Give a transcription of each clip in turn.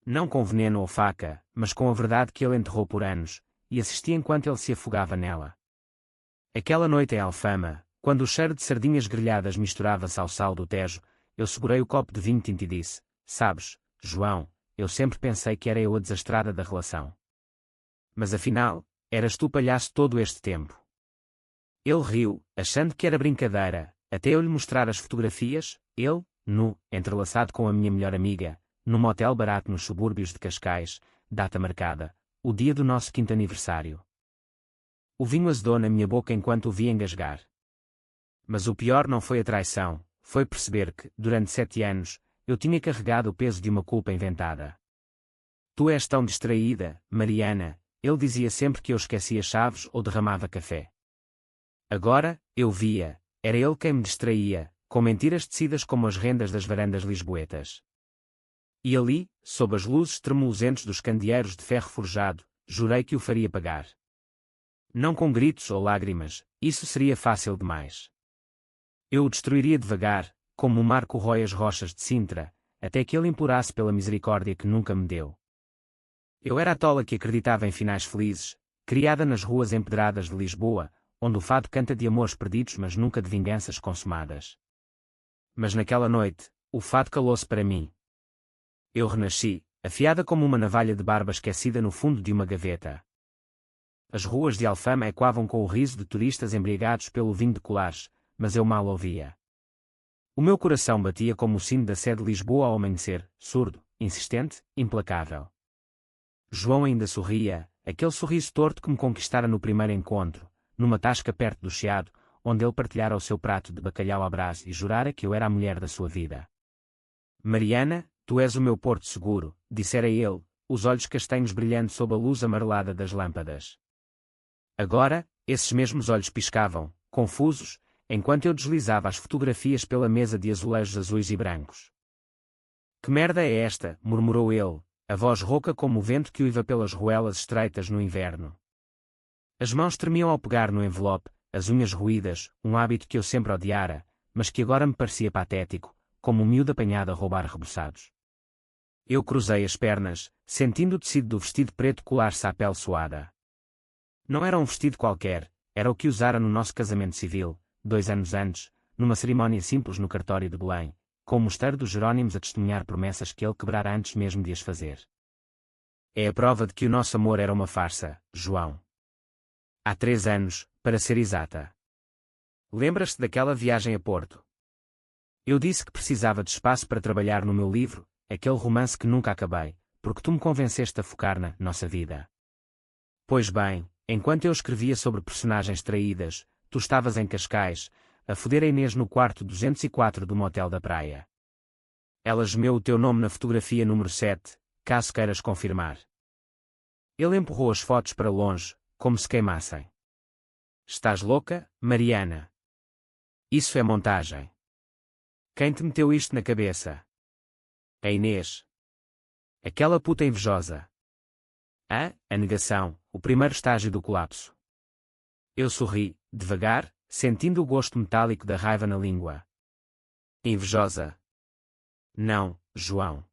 Não com veneno ou faca, mas com a verdade que ele enterrou por anos, e assisti enquanto ele se afogava nela. Aquela noite em Alfama, quando o cheiro de sardinhas grelhadas misturava-se ao sal do Tejo, eu segurei o copo de vinho tinto e disse: sabes, João, eu sempre pensei que era eu a desastrada da relação. Mas afinal, eras tu palhaço todo este tempo. Ele riu, achando que era brincadeira, até eu lhe mostrar as fotografias, ele, nu, entrelaçado com a minha melhor amiga, num motel barato nos subúrbios de Cascais, data marcada, o dia do nosso 5º aniversário. O vinho azedou na minha boca enquanto o vi engasgar. Mas o pior não foi a traição, foi perceber que, durante 7 anos, eu tinha carregado o peso de uma culpa inventada. Tu és tão distraída, Mariana, ele dizia sempre que eu esquecia chaves ou derramava café. Agora, eu via, era ele quem me distraía, com mentiras tecidas como as rendas das varandas lisboetas. E ali, sob as luzes tremuluzentes dos candeeiros de ferro forjado, jurei que o faria pagar. Não com gritos ou lágrimas, isso seria fácil demais. Eu o destruiria devagar, como o mar corrói as rochas de Sintra, até que ele implorasse pela misericórdia que nunca me deu. Eu era a tola que acreditava em finais felizes, criada nas ruas empedradas de Lisboa, onde o fado canta de amores perdidos mas nunca de vinganças consumadas. Mas naquela noite, o fado calou-se para mim. Eu renasci, afiada como uma navalha de barba esquecida no fundo de uma gaveta. As ruas de Alfama ecoavam com o riso de turistas embriagados pelo vinho de Colares, mas eu mal ouvia. O meu coração batia como o sino da Sé de Lisboa ao amanhecer, surdo, insistente, implacável. João ainda sorria, aquele sorriso torto que me conquistara no primeiro encontro, numa tasca perto do Chiado, onde ele partilhara o seu prato de bacalhau à brás e jurara que eu era a mulher da sua vida. Mariana, tu és o meu porto seguro, dissera ele, os olhos castanhos brilhando sob a luz amarelada das lâmpadas. Agora, esses mesmos olhos piscavam, confusos, enquanto eu deslizava as fotografias pela mesa de azulejos azuis e brancos. Que merda é esta? Murmurou ele, a voz rouca como o vento que uiva pelas ruelas estreitas no inverno. As mãos tremiam ao pegar no envelope, as unhas roídas, um hábito que eu sempre odiara, mas que agora me parecia patético, como um miúdo apanhado a roubar reboçados. Eu cruzei as pernas, sentindo o tecido do vestido preto colar-se à pele suada. Não era um vestido qualquer, era o que usara no nosso casamento civil, 2 anos antes, numa cerimónia simples no cartório de Belém, com o mosteiro dos Jerónimos a testemunhar promessas que ele quebrara antes mesmo de as fazer. É a prova de que o nosso amor era uma farsa, João. Há 3 anos, para ser exata. Lembras-te daquela viagem a Porto? Eu disse que precisava de espaço para trabalhar no meu livro, aquele romance que nunca acabei, porque tu me convenceste a focar na nossa vida. Pois bem, enquanto eu escrevia sobre personagens traídas, tu estavas em Cascais, a foder a Inês no quarto 204 do motel da praia. Ela gemeu o teu nome na fotografia número 7, caso queiras confirmar. Ele empurrou as fotos para longe, como se queimassem. Estás louca, Mariana? Isso é montagem. Quem te meteu isto na cabeça? A Inês. Aquela puta invejosa. A negação, o primeiro estágio do colapso. Eu sorri, devagar, sentindo o gosto metálico da raiva na língua. Invejosa? Não, João.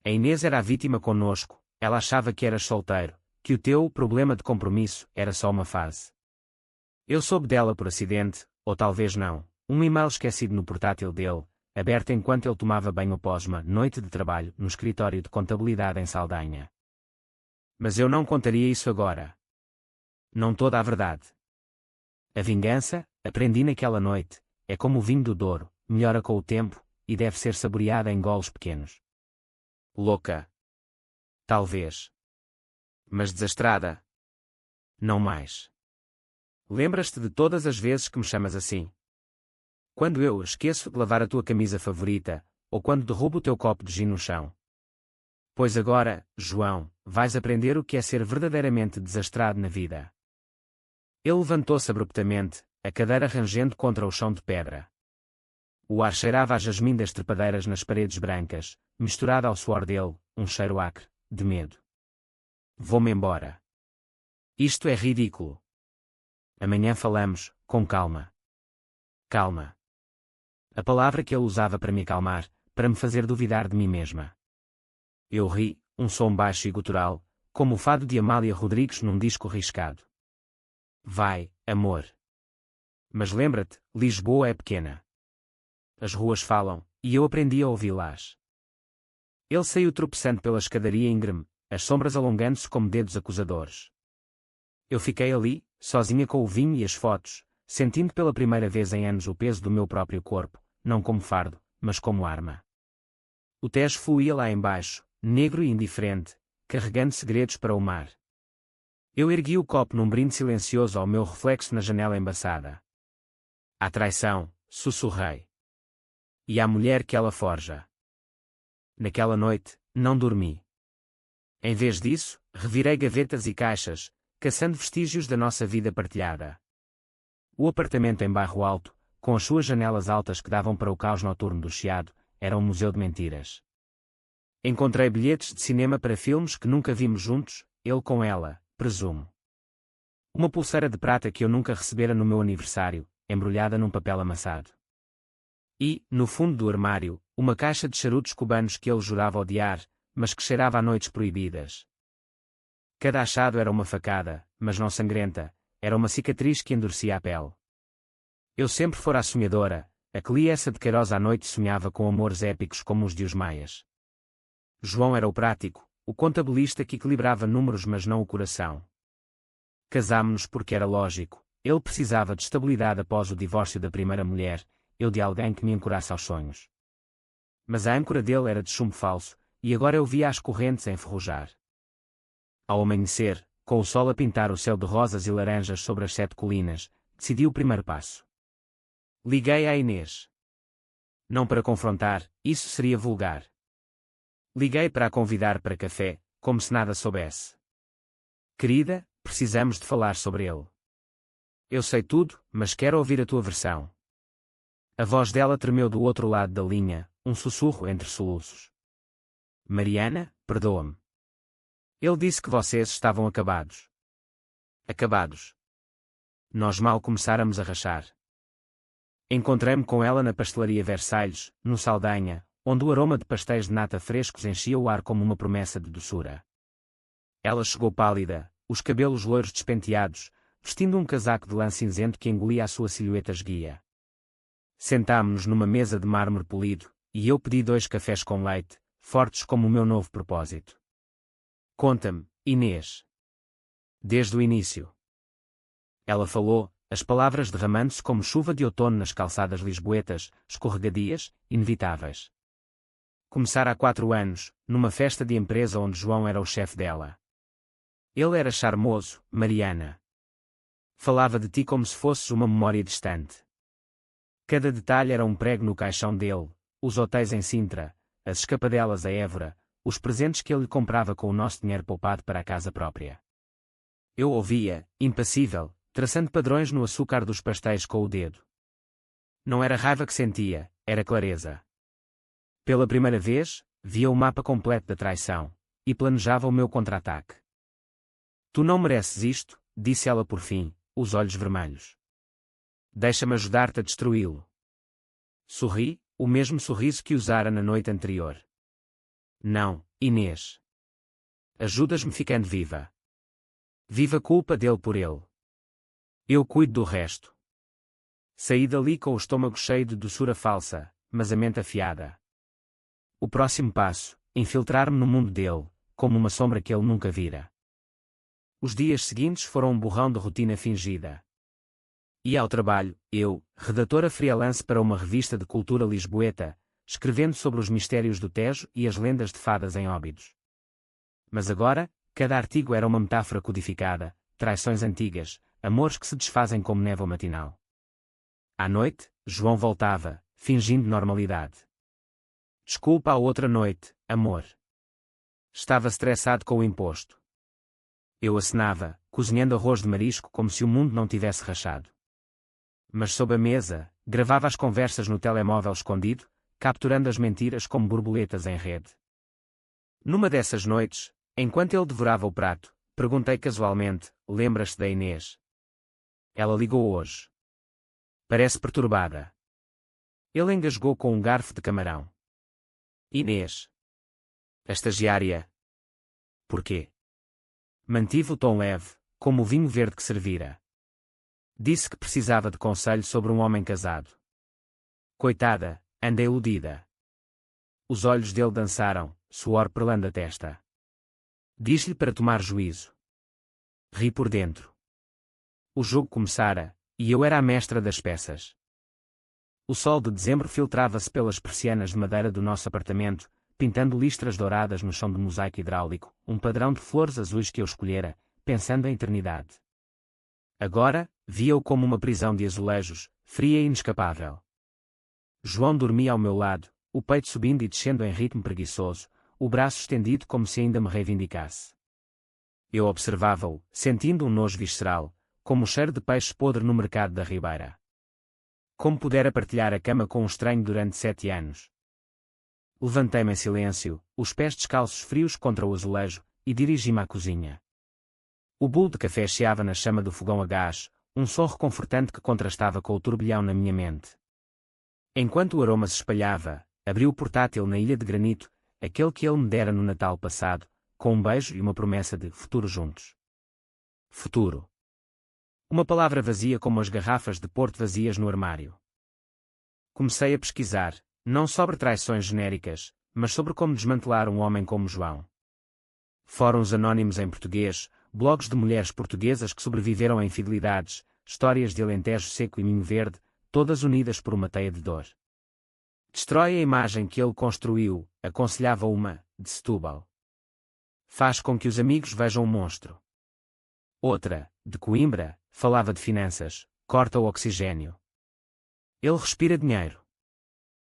A Inês era a vítima connosco, ela achava que eras solteiro, que o teu problema de compromisso era só uma fase. Eu soube dela por acidente, ou talvez não, um e-mail esquecido no portátil dele, aberto enquanto ele tomava banho após uma noite de trabalho no escritório de contabilidade em Saldanha. Mas eu não contaria isso agora. Não toda a verdade. A vingança, aprendi naquela noite, é como o vinho do Douro, melhora com o tempo, e deve ser saboreada em golos pequenos. Louca. Talvez. Mas desastrada. Não mais. Lembras-te de todas as vezes que me chamas assim? Quando eu esqueço de lavar a tua camisa favorita, ou quando derrubo o teu copo de gin no chão. Pois agora, João, vais aprender o que é ser verdadeiramente desastrado na vida. Ele levantou-se abruptamente, a cadeira rangendo contra o chão de pedra. O ar cheirava a jasmim das trepadeiras nas paredes brancas, misturado ao suor dele, um cheiro acre, de medo. Vou-me embora. Isto é ridículo. Amanhã falamos, com calma. Calma. A palavra que ele usava para me acalmar, para me fazer duvidar de mim mesma. Eu ri, um som baixo e gutural, como o fado de Amália Rodrigues num disco riscado. Vai, amor. Mas lembra-te, Lisboa é pequena. As ruas falam, e eu aprendi a ouvi-las. Ele saiu tropeçando pela escadaria íngreme, as sombras alongando-se como dedos acusadores. Eu fiquei ali, sozinha com o vinho e as fotos, sentindo pela primeira vez em anos o peso do meu próprio corpo, não como fardo, mas como arma. O Tejo fluía lá embaixo, negro e indiferente, carregando segredos para o mar. Eu ergui o copo num brinde silencioso ao meu reflexo na janela embaçada. À traição, sussurrei. E à mulher que ela forja. Naquela noite, não dormi. Em vez disso, revirei gavetas e caixas, caçando vestígios da nossa vida partilhada. O apartamento em Bairro Alto, com as suas janelas altas que davam para o caos noturno do Chiado, era um museu de mentiras. Encontrei bilhetes de cinema para filmes que nunca vimos juntos, ele com ela, presumo. Uma pulseira de prata que eu nunca recebera no meu aniversário, embrulhada num papel amassado. E, no fundo do armário, uma caixa de charutos cubanos que ele jurava odiar, mas que cheirava a noites proibidas. Cada achado era uma facada, mas não sangrenta, era uma cicatriz que endurecia a pele. Eu sempre fora a sonhadora, a que lia essa de Queiroz à noite sonhava com amores épicos como os de os maias. João era o prático, o contabilista que equilibrava números mas não o coração. Casámo-nos porque era lógico, ele precisava de estabilidade após o divórcio da primeira mulher, eu de alguém que me ancorasse aos sonhos. Mas a âncora dele era de chumbo falso, e agora eu via as correntes a enferrujar. Ao amanhecer, com o sol a pintar o céu de rosas e laranjas sobre as 7 colinas, decidi o primeiro passo. Liguei à Inês. Não para confrontar, isso seria vulgar. Liguei para a convidar para café, como se nada soubesse. Querida, precisamos de falar sobre ele. Eu sei tudo, mas quero ouvir a tua versão. A voz dela tremeu do outro lado da linha, um sussurro entre soluços. Mariana, perdoa-me. Ele disse que vocês estavam acabados. Acabados. Nós mal começáramos a rachar. Encontrei-me com ela na pastelaria Versalhes, no Saldanha, onde o aroma de pastéis de nata frescos enchia o ar como uma promessa de doçura. Ela chegou pálida, os cabelos loiros despenteados, vestindo um casaco de lã cinzento que engolia a sua silhueta esguia. Sentámo-nos numa mesa de mármore polido, e eu pedi 2 cafés com leite, fortes como o meu novo propósito. Conta-me, Inês. Desde o início. Ela falou, as palavras derramando-se como chuva de outono nas calçadas lisboetas, escorregadias, inevitáveis. Começara há 4 anos, numa festa de empresa onde João era o chefe dela. Ele era charmoso, Mariana. Falava de ti como se fosses uma memória distante. Cada detalhe era um prego no caixão dele, os hotéis em Sintra, as escapadelas a Évora, os presentes que ele lhe comprava com o nosso dinheiro poupado para a casa própria. Eu ouvia, impassível, traçando padrões no açúcar dos pastéis com o dedo. Não era raiva que sentia, era clareza. Pela primeira vez, via o mapa completo da traição, e planejava o meu contra-ataque. Tu não mereces isto, disse ela por fim, os olhos vermelhos. Deixa-me ajudar-te a destruí-lo. Sorri, o mesmo sorriso que usara na noite anterior. Não, Inês. Ajudas-me ficando viva. Viva a culpa dele por ele. Eu cuido do resto. Saí dali com o estômago cheio de doçura falsa, mas a mente afiada. O próximo passo, infiltrar-me no mundo dele, como uma sombra que ele nunca vira. Os dias seguintes foram um borrão de rotina fingida. Ia ao trabalho, eu, redatora freelance para uma revista de cultura lisboeta, escrevendo sobre os mistérios do Tejo e as lendas de fadas em Óbidos. Mas agora, cada artigo era uma metáfora codificada, traições antigas, amores que se desfazem como névoa matinal. À noite, João voltava, fingindo normalidade. Desculpa a outra noite, amor. Estava estressado com o imposto. Eu acenava, cozinhando arroz de marisco como se o mundo não tivesse rachado. Mas sob a mesa, gravava as conversas no telemóvel escondido, capturando as mentiras como borboletas em rede. Numa dessas noites, enquanto ele devorava o prato, perguntei casualmente, lembras-te da Inês? Ela ligou hoje. Parece perturbada. Ele engasgou com um garfo de camarão. Inês. A estagiária. Porquê? Mantive o tom leve, como o vinho verde que servira. Disse que precisava de conselho sobre um homem casado. Coitada, anda iludida. Os olhos dele dançaram, suor perlando a testa. Diz-lhe para tomar juízo. Ri por dentro. O jogo começara, e eu era a mestra das peças. O sol de dezembro filtrava-se pelas persianas de madeira do nosso apartamento, pintando listras douradas no chão de mosaico hidráulico, um padrão de flores azuis que eu escolhera, pensando em eternidade. Agora, via-o como uma prisão de azulejos, fria e inescapável. João dormia ao meu lado, o peito subindo e descendo em ritmo preguiçoso, o braço estendido como se ainda me reivindicasse. Eu observava-o, sentindo um nojo visceral, como o cheiro de peixe podre no mercado da Ribeira. Como pudera partilhar a cama com um estranho durante 7 anos? Levantei-me em silêncio, os pés descalços frios contra o azulejo, e dirigi-me à cozinha. O bolo de café chiava na chama do fogão a gás, um som reconfortante que contrastava com o turbilhão na minha mente. Enquanto o aroma se espalhava, abri o portátil na ilha de granito, aquele que ele me dera no Natal passado, com um beijo e uma promessa de futuro juntos. Futuro. Uma palavra vazia como as garrafas de Porto vazias no armário. Comecei a pesquisar, não sobre traições genéricas, mas sobre como desmantelar um homem como João. Fóruns anónimos em português, blogs de mulheres portuguesas que sobreviveram a infidelidades, histórias de Alentejo seco e Minho Verde, todas unidas por uma teia de dor. Destrói a imagem que ele construiu, aconselhava uma, de Setúbal. Faz com que os amigos vejam um monstro. Outra, de Coimbra, falava de finanças, corta o oxigênio. Ele respira dinheiro.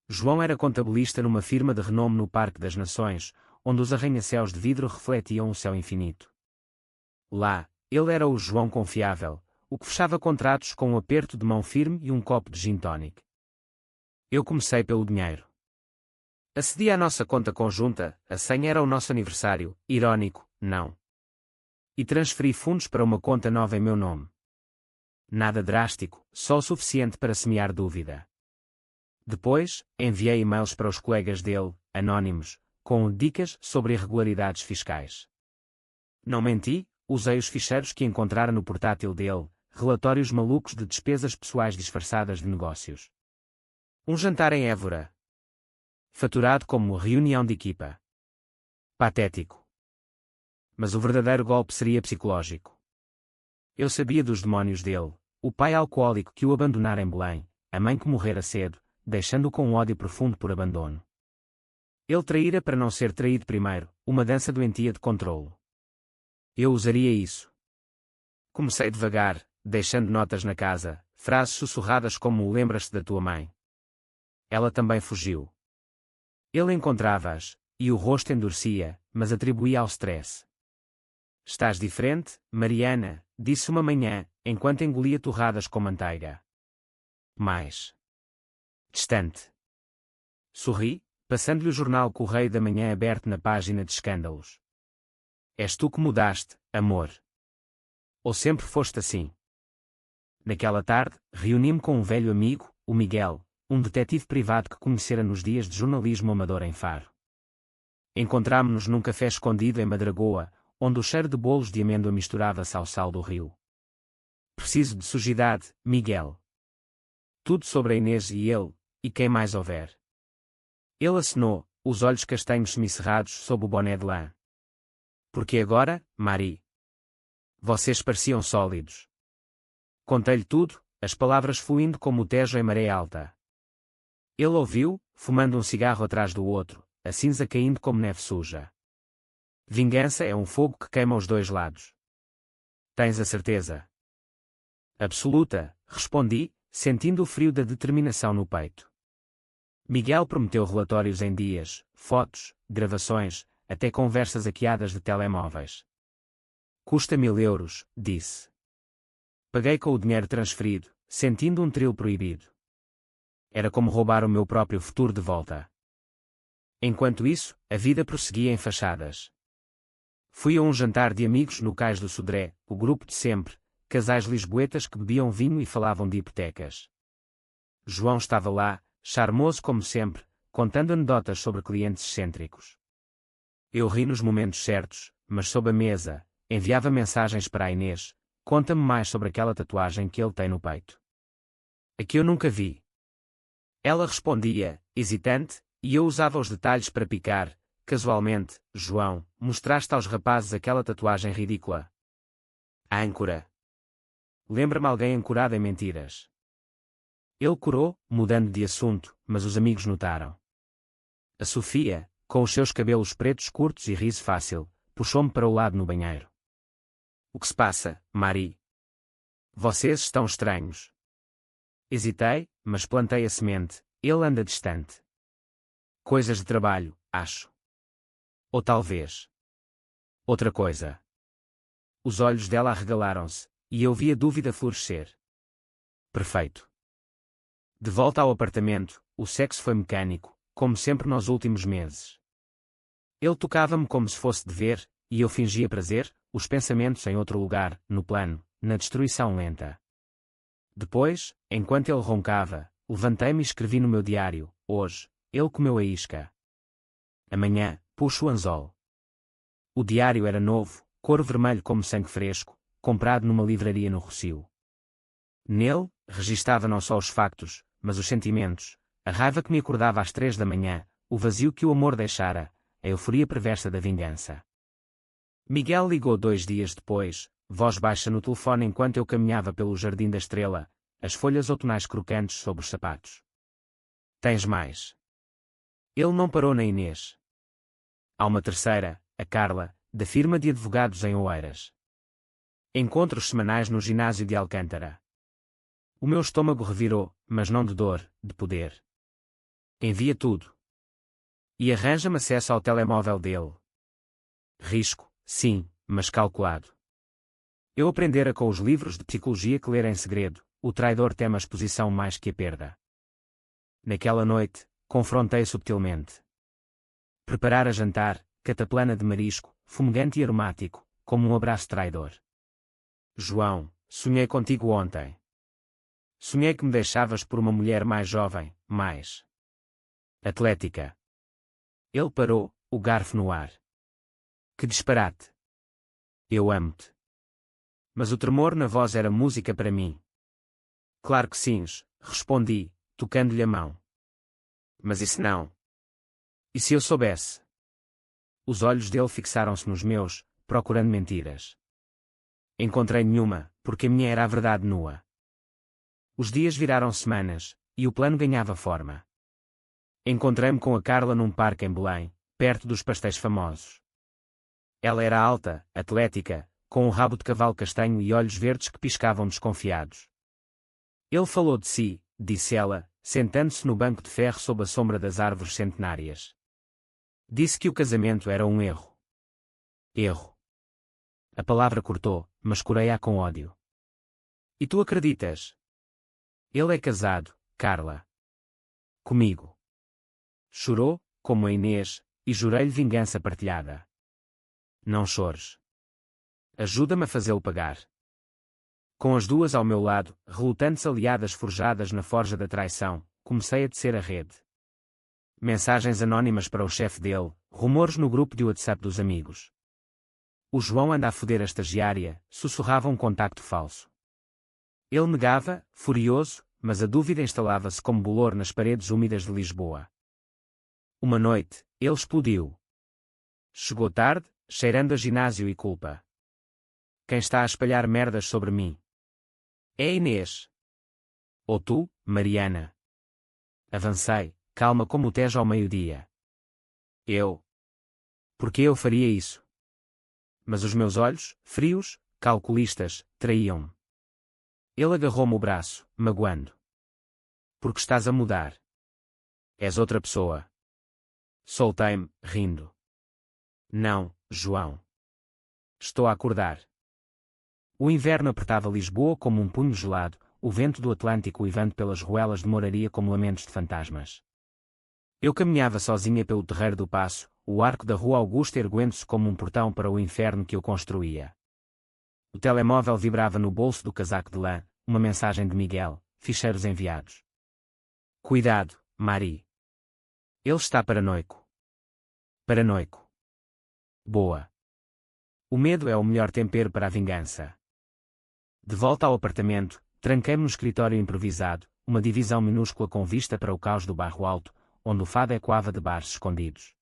João era contabilista numa firma de renome no Parque das Nações, onde os arranha-céus de vidro refletiam o céu infinito. Lá, ele era o João confiável, o que fechava contratos com um aperto de mão firme e um copo de gin tonic. Eu comecei pelo dinheiro. Acedi à nossa conta conjunta, a senha era o nosso aniversário, irónico, não. E transferi fundos para uma conta nova em meu nome. Nada drástico, só o suficiente para semear dúvida. Depois, enviei e-mails para os colegas dele, anónimos, com dicas sobre irregularidades fiscais. Não menti, usei os ficheiros que encontrara no portátil dele, relatórios malucos de despesas pessoais disfarçadas de negócios. Um jantar em Évora. Faturado como reunião de equipa. Patético. Mas o verdadeiro golpe seria psicológico. Eu sabia dos demónios dele, o pai alcoólico que o abandonara em Belém, a mãe que morrera cedo, deixando-o com um ódio profundo por abandono. Ele traíra para não ser traído primeiro, uma dança doentia de controlo. Eu usaria isso. Comecei devagar, deixando notas na casa, frases sussurradas como o lembras-te da tua mãe. Ela também fugiu. Ele encontrava-as, e o rosto endurecia, mas atribuía ao stress. Estás diferente, Mariana, disse uma manhã, enquanto engolia torradas com manteiga. Mais distante. Sorri, passando-lhe o jornal Correio da Manhã aberto na página de escândalos. És tu que mudaste, amor. Ou sempre foste assim? Naquela tarde, reuni-me com um velho amigo, o Miguel, um detetive privado que conhecera nos dias de jornalismo amador em Faro. Encontrámo-nos num café escondido em Madragoa, onde o cheiro de bolos de amêndoa misturava-se ao sal do rio. Preciso de sujidade, Miguel. Tudo sobre a Inês e ele, e quem mais houver. Ele acenou, os olhos castanhos semicerrados sob o boné de lã. Porque agora, Mari? Vocês pareciam sólidos. Contei-lhe tudo, as palavras fluindo como o Tejo em maré alta. Ele ouviu, fumando um cigarro atrás do outro, a cinza caindo como neve suja. Vingança é um fogo que queima os dois lados. Tens a certeza? Absoluta, respondi, sentindo o frio da determinação no peito. Miguel prometeu relatórios em dias, fotos, gravações, até conversas hackeadas de telemóveis. Custa 1000 euros, disse. Paguei com o dinheiro transferido, sentindo um trilo proibido. Era como roubar o meu próprio futuro de volta. Enquanto isso, a vida prosseguia em fachadas. Fui a um jantar de amigos no Cais do Sodré, o grupo de sempre, casais lisboetas que bebiam vinho e falavam de hipotecas. João estava lá, charmoso como sempre, contando anedotas sobre clientes excêntricos. Eu ri nos momentos certos, mas sob a mesa, enviava mensagens para a Inês: conta-me mais sobre aquela tatuagem que ele tem no peito. A que eu nunca vi. Ela respondia, hesitante, e eu usava os detalhes para picar. Casualmente, João, mostraste aos rapazes aquela tatuagem ridícula. A âncora. Lembra-me alguém ancorado em mentiras. Ele corou, mudando de assunto, mas os amigos notaram. A Sofia, com os seus cabelos pretos curtos e riso fácil, puxou-me para o lado no banheiro. O que se passa, Mari? Vocês estão estranhos. Hesitei, mas plantei a semente. Ele anda distante. Coisas de trabalho, acho. Ou talvez outra coisa. Os olhos dela arregalaram-se, e eu vi a dúvida florescer. Perfeito. De volta ao apartamento, o sexo foi mecânico, como sempre nos últimos meses. Ele tocava-me como se fosse dever, e eu fingia prazer, os pensamentos em outro lugar, no plano, na destruição lenta. Depois, enquanto ele roncava, levantei-me e escrevi no meu diário: hoje, ele comeu a isca. Amanhã, puxo o anzol. O diário era novo, cor vermelho como sangue fresco, comprado numa livraria no Rossio. Nele, registava não só os factos, mas os sentimentos, a raiva que me acordava às 3 da manhã, o vazio que o amor deixara, a euforia perversa da vingança. Miguel ligou 2 dias depois, voz baixa no telefone enquanto eu caminhava pelo Jardim da Estrela, as folhas outonais crocantes sobre os sapatos. Tens mais? Ele não parou na Inês. Há uma terceira, a Carla, da firma de advogados em Oeiras. Encontros semanais no ginásio de Alcântara. O meu estômago revirou, mas não de dor, de poder. Envia tudo. E arranja-me acesso ao telemóvel dele. Risco, sim, mas calculado. Eu aprendera com os livros de psicologia que ler em segredo: o traidor teme a exposição mais que a perda. Naquela noite, confrontei subtilmente. Preparara jantar, cataplana de marisco, fumegante e aromático, como um abraço traidor. João, sonhei contigo ontem. Sonhei que me deixavas por uma mulher mais jovem, mais atlética. Ele parou, o garfo no ar. Que disparate! Eu amo-te. Mas o tremor na voz era música para mim. Claro que sim, respondi, tocando-lhe a mão. Mas isso não. E se eu soubesse? Os olhos dele fixaram-se nos meus, procurando mentiras. Encontrei nenhuma, porque a minha era a verdade nua. Os dias viraram semanas, e o plano ganhava forma. Encontrei-me com a Carla num parque em Belém, perto dos pastéis famosos. Ela era alta, atlética, com um rabo de cavalo castanho e olhos verdes que piscavam desconfiados. Ele falou de si, disse ela, sentando-se no banco de ferro sob a sombra das árvores centenárias. Disse que o casamento era um erro. Erro. A palavra cortou, mas corei-a com ódio. E tu acreditas? Ele é casado, Carla. Comigo. Chorou, como a Inês, e jurei-lhe vingança partilhada. Não chores. Ajuda-me a fazê-lo pagar. Com as duas ao meu lado, relutantes aliadas forjadas na forja da traição, comecei a tecer a rede. Mensagens anónimas para o chefe dele, rumores no grupo de WhatsApp dos amigos. O João anda a foder a estagiária, sussurrava um contacto falso. Ele negava, furioso, mas a dúvida instalava-se como bolor nas paredes úmidas de Lisboa. Uma noite, ele explodiu. Chegou tarde, cheirando a ginásio e culpa. Quem está a espalhar merdas sobre mim? É Inês. Ou tu, Mariana. Avancei, calma como o Tejo ao meio-dia. Eu? Por que eu faria isso? Mas os meus olhos, frios, calculistas, traíam-me. Ele agarrou-me o braço, magoando. Porque estás a mudar. És outra pessoa. Soltei-me, rindo. Não, João. Estou a acordar. O inverno apertava Lisboa como um punho gelado, o vento do Atlântico uivando pelas ruelas de Moraria como lamentos de fantasmas. Eu caminhava sozinha pelo terreiro do Paço, o arco da Rua Augusta erguendo-se como um portão para o inferno que eu construía. O telemóvel vibrava no bolso do casaco de lã, uma mensagem de Miguel, ficheiros enviados. Cuidado, Mari. Ele está paranoico. Paranoico. Boa. O medo é o melhor tempero para a vingança. De volta ao apartamento, tranquei-me no escritório improvisado, uma divisão minúscula com vista para o caos do bairro alto, onde o fado ecoava de bares escondidos.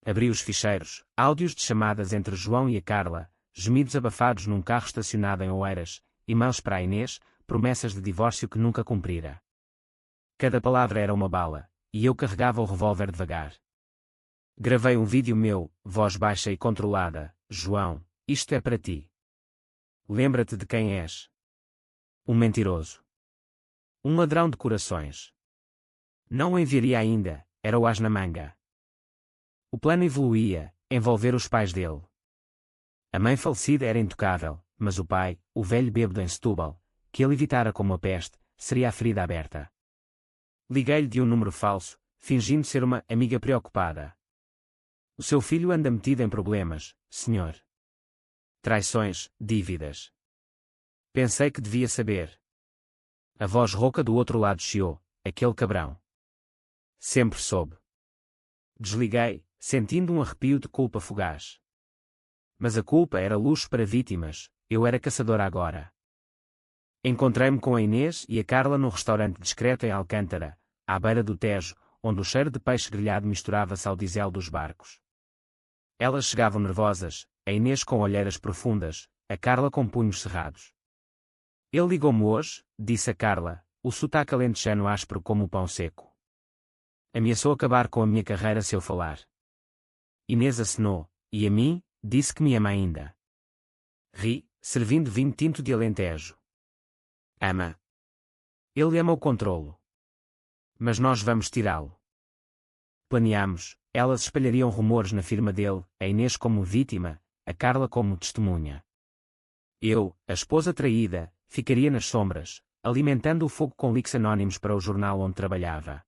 Abri os ficheiros, áudios de chamadas entre João e a Carla, gemidos abafados num carro estacionado em Oeiras, e-mails para a Inês, promessas de divórcio que nunca cumprira. Cada palavra era uma bala, e eu carregava o revólver devagar. Gravei um vídeo meu, voz baixa e controlada. João, isto é para ti. Lembra-te de quem és. Um mentiroso. Um ladrão de corações. Não o enviaria ainda, era o as na manga. O plano evoluía, envolver os pais dele. A mãe falecida era intocável, mas o pai, o velho bêbado em Setúbal, que ele evitara como a peste, seria a ferida aberta. Liguei-lhe de um número falso, fingindo ser uma amiga preocupada. O seu filho anda metido em problemas, senhor. Traições, dívidas. Pensei que devia saber. A voz rouca do outro lado chiou, aquele cabrão. Sempre soube. Desliguei, sentindo um arrepio de culpa fugaz. Mas a culpa era luxo para vítimas, eu era caçadora agora. Encontrei-me com a Inês e a Carla num restaurante discreto em Alcântara, à beira do Tejo, onde o cheiro de peixe grelhado misturava-se ao diesel dos barcos. Elas chegavam nervosas, a Inês com olheiras profundas, a Carla com punhos cerrados. Ele ligou-me hoje, disse a Carla, o sotaque alentejano áspero como o pão seco. Ameaçou acabar com a minha carreira se eu falar. Inês acenou, e a mim, disse que me ama ainda. Ri, servindo vinho tinto de Alentejo. Ama. Ele ama o controlo. Mas nós vamos tirá-lo. Planeamos, elas espalhariam rumores na firma dele, a Inês como vítima, a Carla como testemunha. Eu, a esposa traída, ficaria nas sombras, alimentando o fogo com leaks anónimos para o jornal onde trabalhava.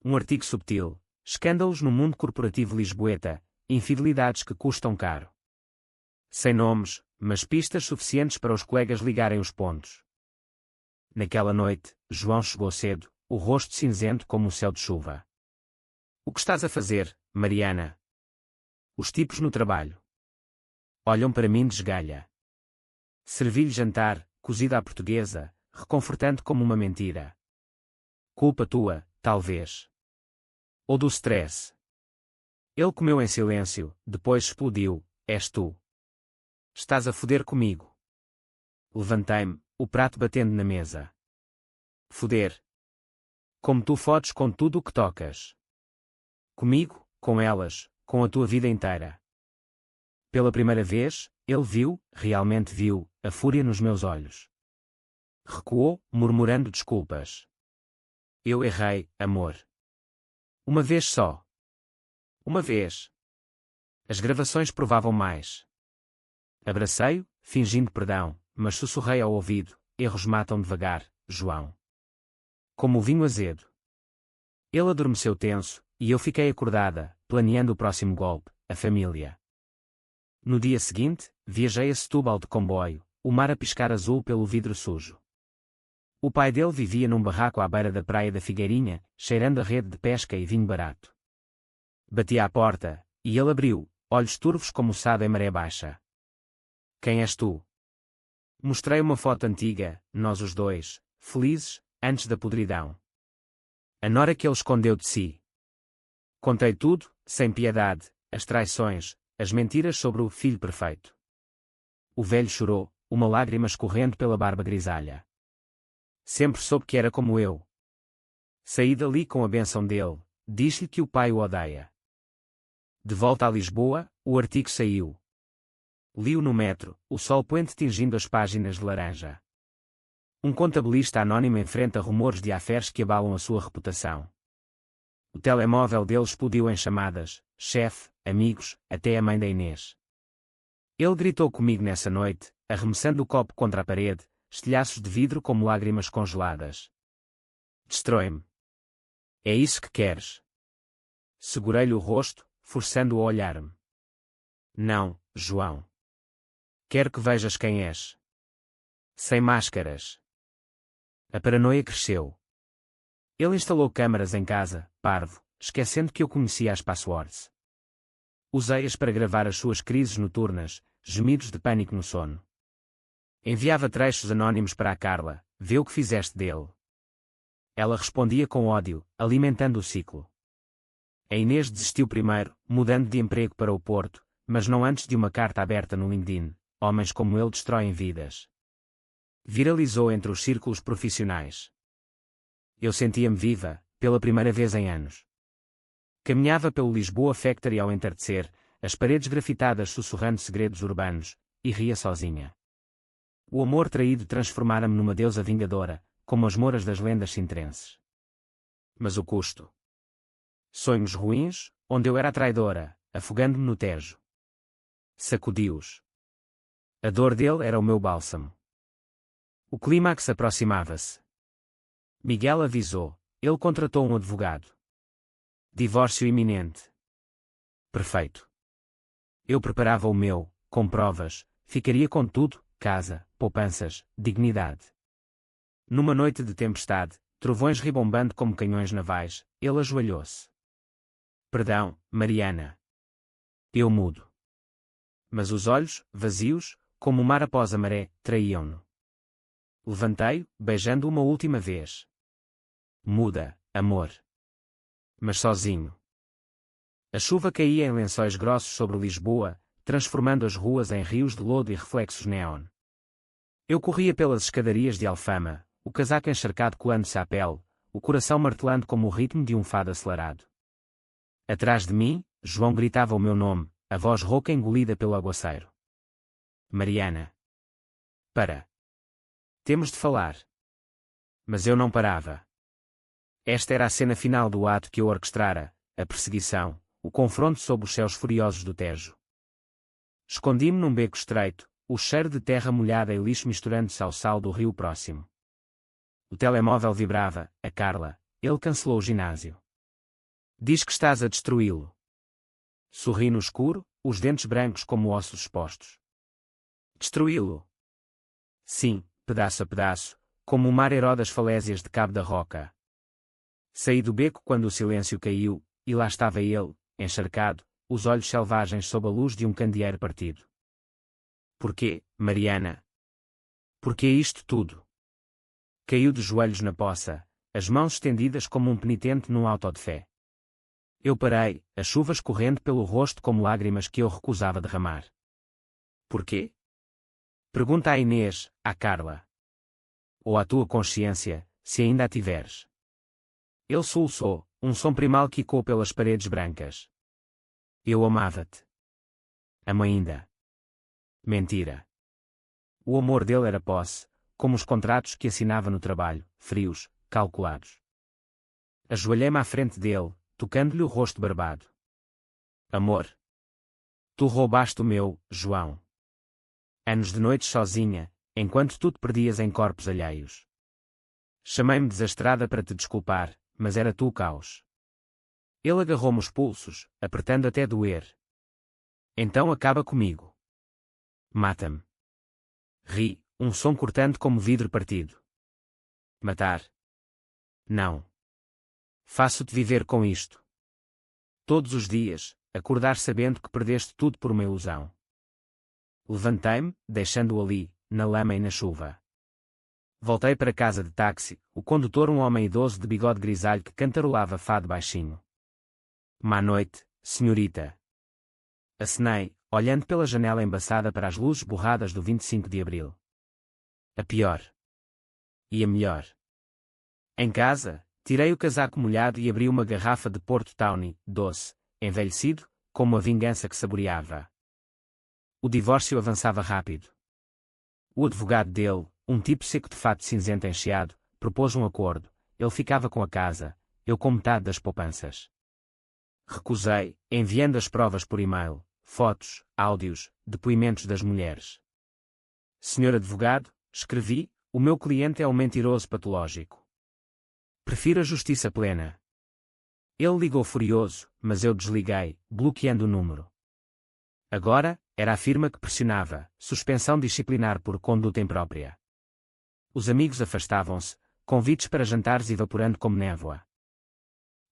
Um artigo subtil, escândalos no mundo corporativo lisboeta, infidelidades que custam caro. Sem nomes, mas pistas suficientes para os colegas ligarem os pontos. Naquela noite, João chegou cedo, o rosto cinzento como o céu de chuva. O que estás a fazer, Mariana? Os tipos no trabalho. Olham para mim de esgalha. Servi-lhe jantar, cozida à portuguesa, reconfortante como uma mentira. Culpa tua, talvez. Ou do stress. Ele comeu em silêncio, depois explodiu, és tu. Estás a foder comigo. Levantei-me, o prato batendo na mesa. Foder. Como tu fodes com tudo o que tocas. Comigo, com elas, com a tua vida inteira. Pela primeira vez, ele viu, realmente viu, a fúria nos meus olhos. Recuou, murmurando desculpas. Eu errei, amor. Uma vez só. Uma vez. As gravações provavam mais. Abracei-o, fingindo perdão, mas sussurrei ao ouvido, erros matam devagar, João. Como o vinho azedo. Ele adormeceu tenso, e eu fiquei acordada, planeando o próximo golpe, a família. No dia seguinte, viajei a Setúbal de comboio, o mar a piscar azul pelo vidro sujo. O pai dele vivia num barraco à beira da praia da Figueirinha, cheirando a rede de pesca e vinho barato. Bati à porta, e ele abriu, olhos turvos como o sado em maré baixa. Quem és tu? Mostrei uma foto antiga, nós os dois, felizes, antes da podridão. A nora que ele escondeu de si. Contei tudo, sem piedade, as traições, as mentiras sobre o filho perfeito. O velho chorou, uma lágrima escorrendo pela barba grisalha. Sempre soube que era como eu. Saí dali com a bênção dele, diz-lhe que o pai o odeia. De volta a Lisboa, o artigo saiu. Li-o no metro, o sol poente tingindo as páginas de laranja. Um contabilista anónimo enfrenta rumores de afés que abalam a sua reputação. O telemóvel dele explodiu em chamadas, chefe, amigos, até a mãe da Inês. Ele gritou comigo nessa noite, arremessando o copo contra a parede, estilhaços de vidro como lágrimas congeladas. Destrói-me. É isso que queres? Segurei-lhe o rosto, forçando-o a olhar-me. Não, João. Quero que vejas quem és. Sem máscaras. A paranoia cresceu. Ele instalou câmaras em casa, parvo, esquecendo que eu conhecia as passwords. Usei-as para gravar as suas crises noturnas, gemidos de pânico no sono. Enviava trechos anónimos para a Carla, vê o que fizeste dele. Ela respondia com ódio, alimentando o ciclo. A Inês desistiu primeiro, mudando de emprego para o Porto, mas não antes de uma carta aberta no LinkedIn. Homens como ele destroem vidas. Viralizou entre os círculos profissionais. Eu sentia-me viva, pela primeira vez em anos. Caminhava pelo Lisboa Factory ao entardecer, as paredes grafitadas sussurrando segredos urbanos, e ria sozinha. O amor traído transformara-me numa deusa vingadora, como as mouras das lendas sintrenses. Mas o custo. Sonhos ruins, onde eu era a traidora, afogando-me no Tejo. Sacudi-os. A dor dele era o meu bálsamo. O clímax aproximava-se. Miguel avisou, ele contratou um advogado. Divórcio iminente. Perfeito. Eu preparava o meu, com provas, ficaria com tudo, casa, poupanças, dignidade. Numa noite de tempestade, trovões ribombando como canhões navais, ele ajoelhou-se. Perdão, Mariana. Eu mudo. Mas os olhos, vazios, como o mar após a maré, traíam-no. Levantei-o, beijando uma última vez. Muda, amor. Mas sozinho. A chuva caía em lençóis grossos sobre Lisboa, transformando as ruas em rios de lodo e reflexos neon. Eu corria pelas escadarias de Alfama, o casaco encharcado colando-se à pele, o coração martelando como o ritmo de um fado acelerado. Atrás de mim, João gritava o meu nome, a voz rouca engolida pelo aguaceiro. Mariana. Para. Temos de falar. Mas eu não parava. Esta era a cena final do ato que eu orquestrara, a perseguição, o confronto sob os céus furiosos do Tejo. Escondi-me num beco estreito, o cheiro de terra molhada e lixo misturando-se ao sal do rio próximo. O telemóvel vibrava, a Carla, ele cancelou o ginásio. Diz que estás a destruí-lo. Sorri no escuro, os dentes brancos como ossos expostos. Destruí-lo? Sim, pedaço a pedaço, como o mar erode as falésias de Cabo da Roca. Saí do beco quando o silêncio caiu, e lá estava ele, encharcado, os olhos selvagens sob a luz de um candeeiro partido. Porquê, Mariana? Porquê isto tudo? Caiu de joelhos na poça, as mãos estendidas como um penitente num auto de fé. Eu parei, a chuva escorrendo pelo rosto como lágrimas que eu recusava derramar. Porquê? Pergunta à Inês, à Carla. Ou à tua consciência, se ainda a tiveres. Ele soluçou, um som primal que ecoou pelas paredes brancas. Eu amava-te. Amo ainda. Mentira. O amor dele era posse, como os contratos que assinava no trabalho, frios, calculados. Ajoelhei-me à frente dele, tocando-lhe o rosto barbado. Amor. Tu roubaste o meu, João. Anos de noites sozinha, enquanto tu te perdias em corpos alheios. Chamei-me desastrada para te desculpar, mas era tu o caos. Ele agarrou-me os pulsos, apertando até doer. Então acaba comigo. Mata-me. Ri, um som cortante como vidro partido. Matar? Não. Faço-te viver com isto. Todos os dias, acordar sabendo que perdeste tudo por uma ilusão. Levantei-me, deixando-o ali, na lama e na chuva. Voltei para casa de táxi, o condutor um homem idoso de bigode grisalho que cantarolava fado baixinho. Má noite, senhorita. Acenei, olhando pela janela embaçada para as luzes borradas do 25 de abril. A pior. E a melhor. Em casa, tirei o casaco molhado e abri uma garrafa de Porto Tawny, doce, envelhecido, como a vingança que saboreava. O divórcio avançava rápido. O advogado dele, um tipo seco de fato cinzento encheado, propôs um acordo. Ele ficava com a casa, eu com metade das poupanças. Recusei, enviando as provas por e-mail, fotos, áudios, depoimentos das mulheres. Senhor advogado, escrevi, o meu cliente é um mentiroso patológico. Prefiro a justiça plena. Ele ligou furioso, mas eu desliguei, bloqueando o número. Agora, era a firma que pressionava, suspensão disciplinar por conduta imprópria. Os amigos afastavam-se, convites para jantares evaporando como névoa.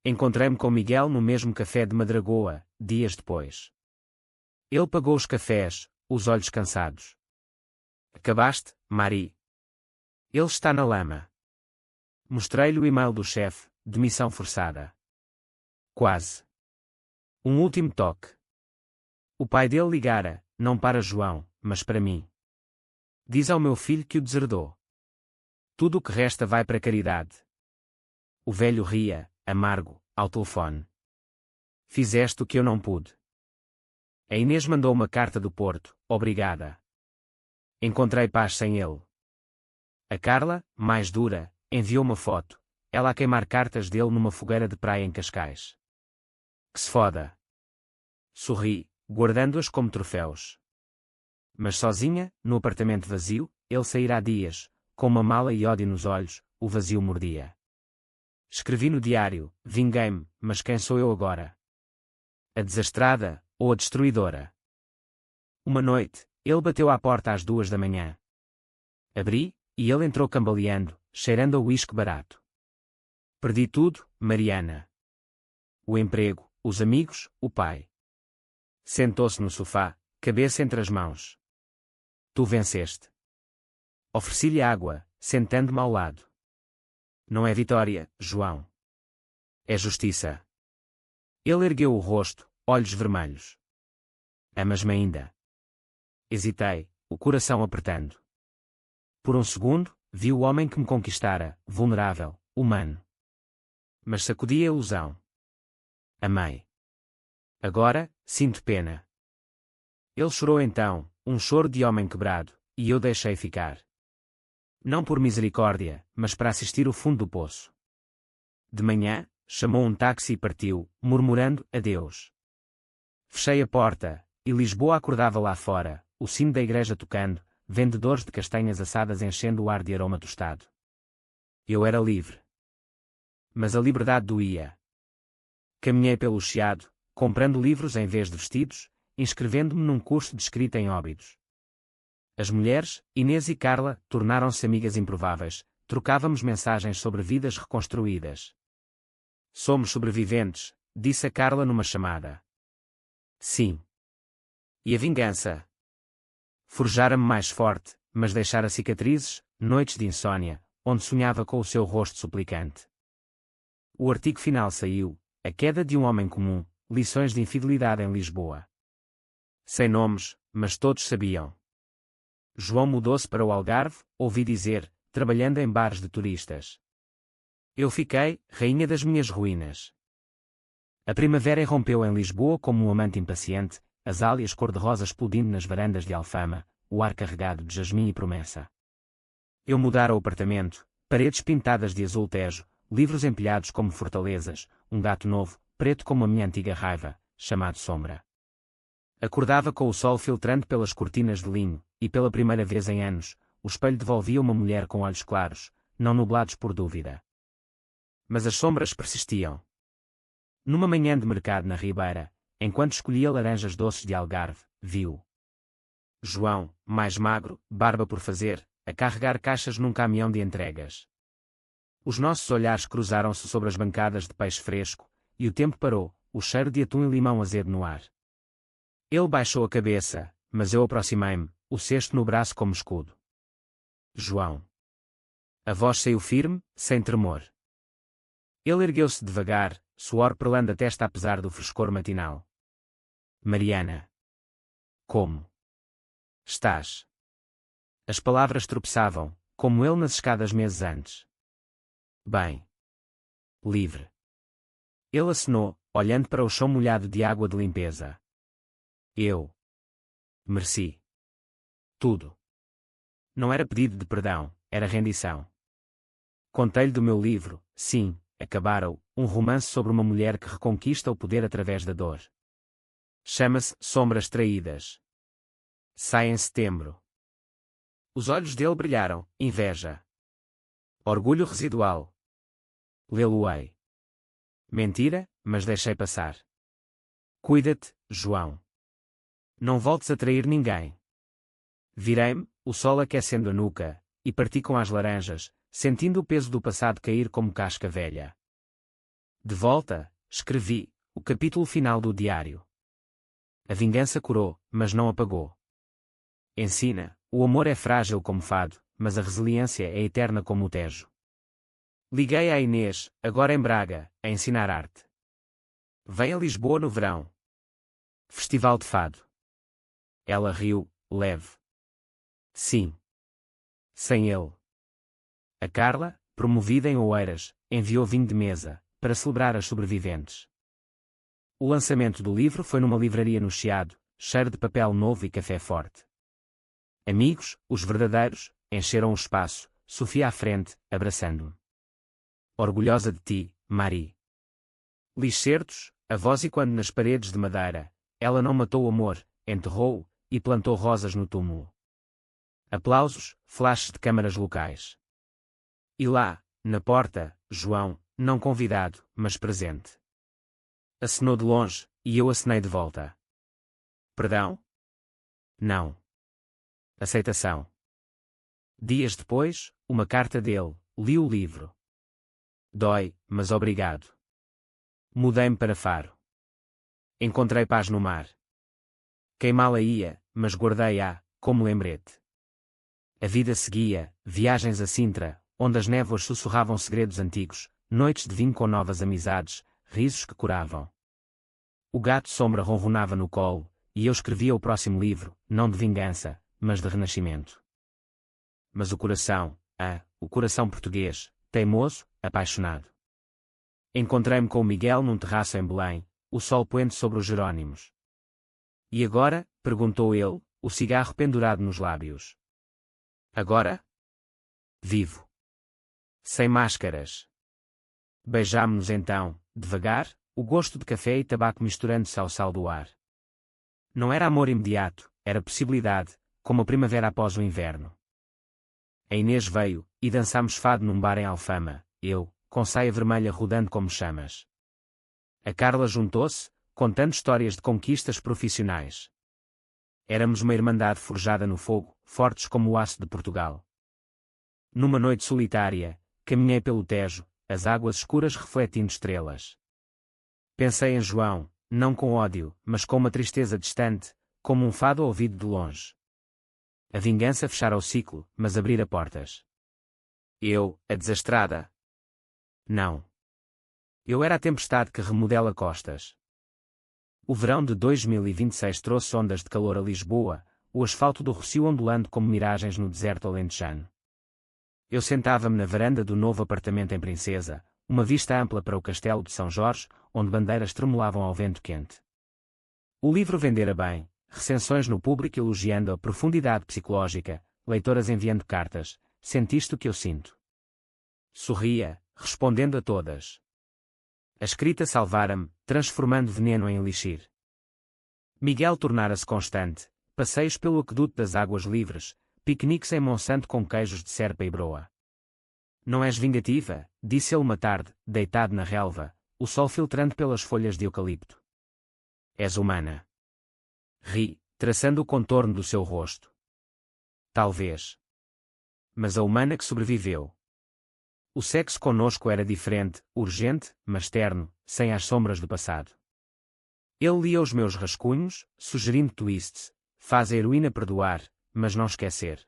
Encontrei-me com Miguel no mesmo café de Madragoa, dias depois. Ele pagou os cafés, os olhos cansados. Acabaste, Marie? Ele está na lama. Mostrei-lhe o e-mail do chefe, demissão forçada. Quase. Um último toque. O pai dele ligara, não para João, mas para mim. Diz ao meu filho que o deserdou. Tudo o que resta vai para a caridade. O velho ria, amargo, ao telefone. Fizeste o que eu não pude. A Inês mandou uma carta do Porto, obrigada. Encontrei paz sem ele. A Carla, mais dura, enviou uma foto, ela a queimar cartas dele numa fogueira de praia em Cascais. Que se foda. Sorri, guardando-as como troféus. Mas sozinha, no apartamento vazio, ele sairá dias, com uma mala e ódio nos olhos, o vazio mordia. Escrevi no diário, vinguei-me, mas quem sou eu agora? A desastrada, ou a destruidora? Uma noite, ele bateu à porta às 2 da manhã. Abri, e ele entrou cambaleando, cheirando a uísque barato. Perdi tudo, Mariana. O emprego, os amigos, o pai. Sentou-se no sofá, cabeça entre as mãos. Tu venceste. Ofereci-lhe água, sentando-me ao lado. Não é vitória, João. É justiça. Ele ergueu o rosto, olhos vermelhos. Amas-me ainda? Hesitei, o coração apertando. Por um segundo, vi o homem que me conquistara, vulnerável, humano. Mas sacudi a ilusão. Amei. Agora, sinto pena. Ele chorou então, um choro de homem quebrado, e eu deixei ficar. Não por misericórdia, mas para assistir o fundo do poço. De manhã, chamou um táxi e partiu, murmurando adeus. Fechei a porta, e Lisboa acordava lá fora, o sino da igreja tocando, vendedores de castanhas assadas enchendo o ar de aroma tostado. Eu era livre. Mas a liberdade doía. Caminhei pelo Chiado, comprando livros em vez de vestidos, inscrevendo-me num curso de escrita em Óbidos. As mulheres, Inês e Carla, tornaram-se amigas improváveis, trocávamos mensagens sobre vidas reconstruídas. Somos sobreviventes, disse a Carla numa chamada. Sim. E a vingança? Forjara-me mais forte, mas deixara cicatrizes, noites de insônia, onde sonhava com o seu rosto suplicante. O artigo final saiu, A Queda de um Homem Comum, Lições de Infidelidade em Lisboa. Sem nomes, mas todos sabiam. João mudou-se para o Algarve, ouvi dizer, trabalhando em bares de turistas. Eu fiquei, rainha das minhas ruínas. A primavera irrompeu em Lisboa como um amante impaciente, azáleas cor-de-rosa explodindo nas varandas de Alfama, o ar carregado de jasmim e promessa. Eu mudara o apartamento, paredes pintadas de azul tejo, livros empilhados como fortalezas, um gato novo, preto como a minha antiga raiva, chamado Sombra. Acordava com o sol filtrando pelas cortinas de linho, e pela primeira vez em anos, o espelho devolvia uma mulher com olhos claros, não nublados por dúvida. Mas as sombras persistiam. Numa manhã de mercado na Ribeira, enquanto escolhia laranjas doces de Algarve, viu João, mais magro, barba por fazer, a carregar caixas num caminhão de entregas. Os nossos olhares cruzaram-se sobre as bancadas de peixe fresco, e o tempo parou, o cheiro de atum e limão azedo no ar. Ele baixou a cabeça, mas eu aproximei-me, o cesto no braço como escudo. João. A voz saiu firme, sem tremor. Ele ergueu-se devagar, suor perlando a testa apesar do frescor matinal. Mariana. Como estás? As palavras tropeçavam, como ele nas escadas meses antes. Bem. Livre. Ele acenou, olhando para o chão molhado de água de limpeza. Eu mereci tudo. Não era pedido de perdão, era rendição. Contei-lhe do meu livro, sim, acabara-o, um romance sobre uma mulher que reconquista o poder através da dor. Chama-se Sombras Traídas. Sai em setembro. Os olhos dele brilharam, inveja. Orgulho residual. Lê-lo-ei. Mentira, mas deixei passar. Cuida-te, João. Não voltes a trair ninguém. Virei-me, o sol aquecendo a nuca, e parti com as laranjas, sentindo o peso do passado cair como casca velha. De volta, escrevi o capítulo final do diário. A vingança curou, mas não apagou. Ensina, o amor é frágil como fado, mas a resiliência é eterna como o Tejo. Liguei à Inês, agora em Braga, a ensinar arte. Vem a Lisboa no verão. Festival de fado. Ela riu, leve. Sim. Sem ele. A Carla, promovida em Oeiras, enviou vinho de mesa, para celebrar as sobreviventes. O lançamento do livro foi numa livraria no Chiado, cheiro de papel novo e café forte. Amigos, os verdadeiros, encheram o espaço, Sofia à frente, abraçando-me. Orgulhosa de ti, Mari. Lixcertos, a voz e quando nas paredes de madeira, ela não matou o amor, enterrou-o, e plantou rosas no túmulo. Aplausos, flashes de câmaras locais. E lá, na porta, João, não convidado, mas presente. Acenou de longe, e eu acenei de volta. Perdão? Não. Aceitação. Dias depois, uma carta dele, li o livro. Dói, mas obrigado. Mudei-me para Faro. Encontrei paz no mar. Queimá-la ia, mas guardei-a, como lembrete. A vida seguia, viagens a Sintra, onde as névoas sussurravam segredos antigos, noites de vinho com novas amizades, risos que curavam. O gato sombra ronronava no colo, e eu escrevia o próximo livro, não de vingança, mas de renascimento. Mas o coração português, teimoso, apaixonado. Encontrei-me com o Miguel num terraço em Belém, o sol poente sobre os Jerónimos. E agora? Perguntou ele, o cigarro pendurado nos lábios. Agora? Vivo. Sem máscaras. Beijámo-nos então, devagar, o gosto de café e tabaco misturando-se ao sal do ar. Não era amor imediato, era possibilidade, como a primavera após o inverno. A Inês veio, e dançámos fado num bar em Alfama, eu, com saia vermelha rodando como chamas. A Carla juntou-se, contando histórias de conquistas profissionais. Éramos uma irmandade forjada no fogo, fortes como o aço de Portugal. Numa noite solitária, caminhei pelo Tejo, as águas escuras refletindo estrelas. Pensei em João, não com ódio, mas com uma tristeza distante, como um fado ouvido de longe. A vingança fechara o ciclo, mas abrira portas. Eu, a desastrada. Não. Eu era a tempestade que remodela costas. O verão de 2026 trouxe ondas de calor a Lisboa, o asfalto do Rossio ondulando como miragens no deserto alentejano. Eu sentava-me na varanda do novo apartamento em Princesa, uma vista ampla para o castelo de São Jorge, onde bandeiras tremulavam ao vento quente. O livro vendera bem, recensões no público elogiando a profundidade psicológica, leitoras enviando cartas, sentiste o que eu sinto. Sorria, respondendo a todas. A escrita salvara-me, transformando veneno em elixir. Miguel tornara-se constante, passeios pelo aqueduto das águas livres, piqueniques em Monsanto com queijos de serpa e broa. Não és vingativa, disse ele uma tarde, deitado na relva, o sol filtrando pelas folhas de eucalipto. És humana. Ri, traçando o contorno do seu rosto. Talvez. Mas a humana que sobreviveu. O sexo conosco era diferente, urgente, mas terno, sem as sombras do passado. Ele lia os meus rascunhos, sugerindo twists, faz a heroína perdoar, mas não esquecer.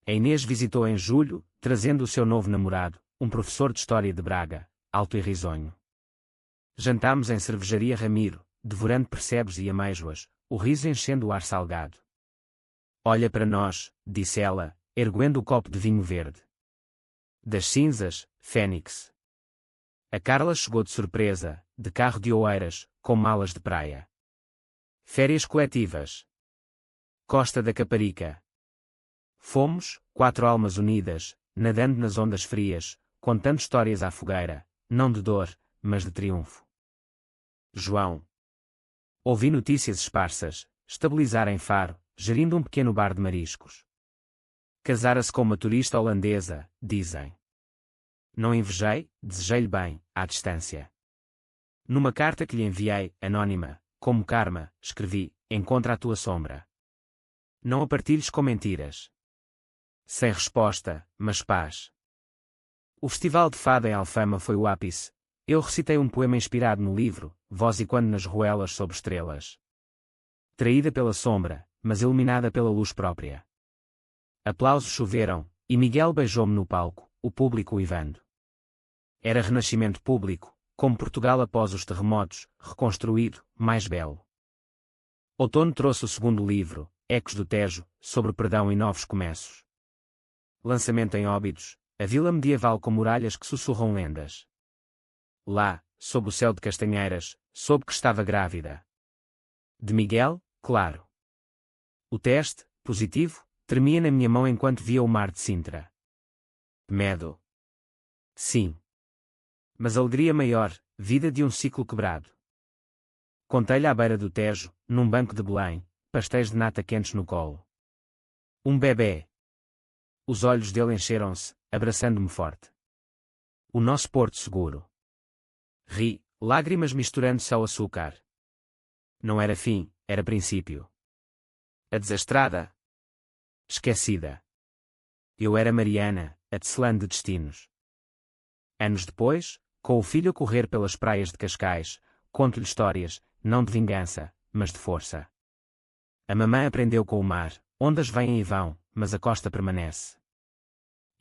A Inês visitou em julho, trazendo o seu novo namorado, um professor de História de Braga, alto e risonho. Jantámos em cervejaria Ramiro, devorando percebes e amêijoas, o riso enchendo o ar salgado. Olha para nós, disse ela, erguendo o copo de vinho verde. Das cinzas, Fênix. A Carla chegou de surpresa, de carro de Oeiras, com malas de praia. Férias coletivas. Costa da Caparica. Fomos, 4 almas unidas, nadando nas ondas frias, contando histórias à fogueira, não de dor, mas de triunfo. João. Ouvi notícias esparsas, estabilizar em Faro, gerindo um pequeno bar de mariscos. Casara-se com uma turista holandesa, dizem. Não invejei, desejei-lhe bem, à distância. Numa carta que lhe enviei, anônima, como karma, escrevi, encontra a tua sombra. Não a partilhes com mentiras. Sem resposta, mas paz. O Festival de Fado em Alfama foi o ápice. Eu recitei um poema inspirado no livro, Voz e Quando nas Ruelas sob Estrelas. traída pela sombra, mas iluminada pela luz própria. Aplausos choveram, e Miguel beijou-me no palco, o público uivando. Era renascimento público, como Portugal após os terremotos, reconstruído, mais belo. Outono trouxe o segundo livro, Ecos do Tejo, sobre perdão e novos começos. Lançamento em Óbidos, a vila medieval com muralhas que sussurram lendas. Lá, sob o céu de castanheiras, soube que estava grávida. De Miguel, claro. O teste, positivo, tremia na minha mão enquanto via o mar de Sintra. Medo. Sim. Mas alegria maior, vida de um ciclo quebrado. Contei-lhe à beira do Tejo, num banco de Belém, pastéis de nata quentes no colo. Um bebê. Os olhos dele encheram-se, abraçando-me forte. O nosso porto seguro. Ri, lágrimas misturando-se ao açúcar. Não era fim, era princípio. A desastrada. Esquecida. Eu era Mariana, a tecelã de destinos. Anos depois, com o filho a correr pelas praias de Cascais, conto-lhe histórias, não de vingança, mas de força. A mamã aprendeu com o mar, ondas vêm e vão, mas a costa permanece.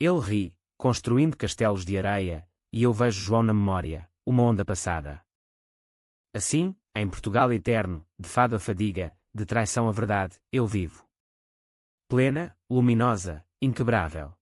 Ele ri, construindo castelos de areia, e eu vejo João na memória, uma onda passada. Assim, em Portugal eterno, de fado a fadiga, de traição a verdade, eu vivo. Plena, luminosa, inquebrável.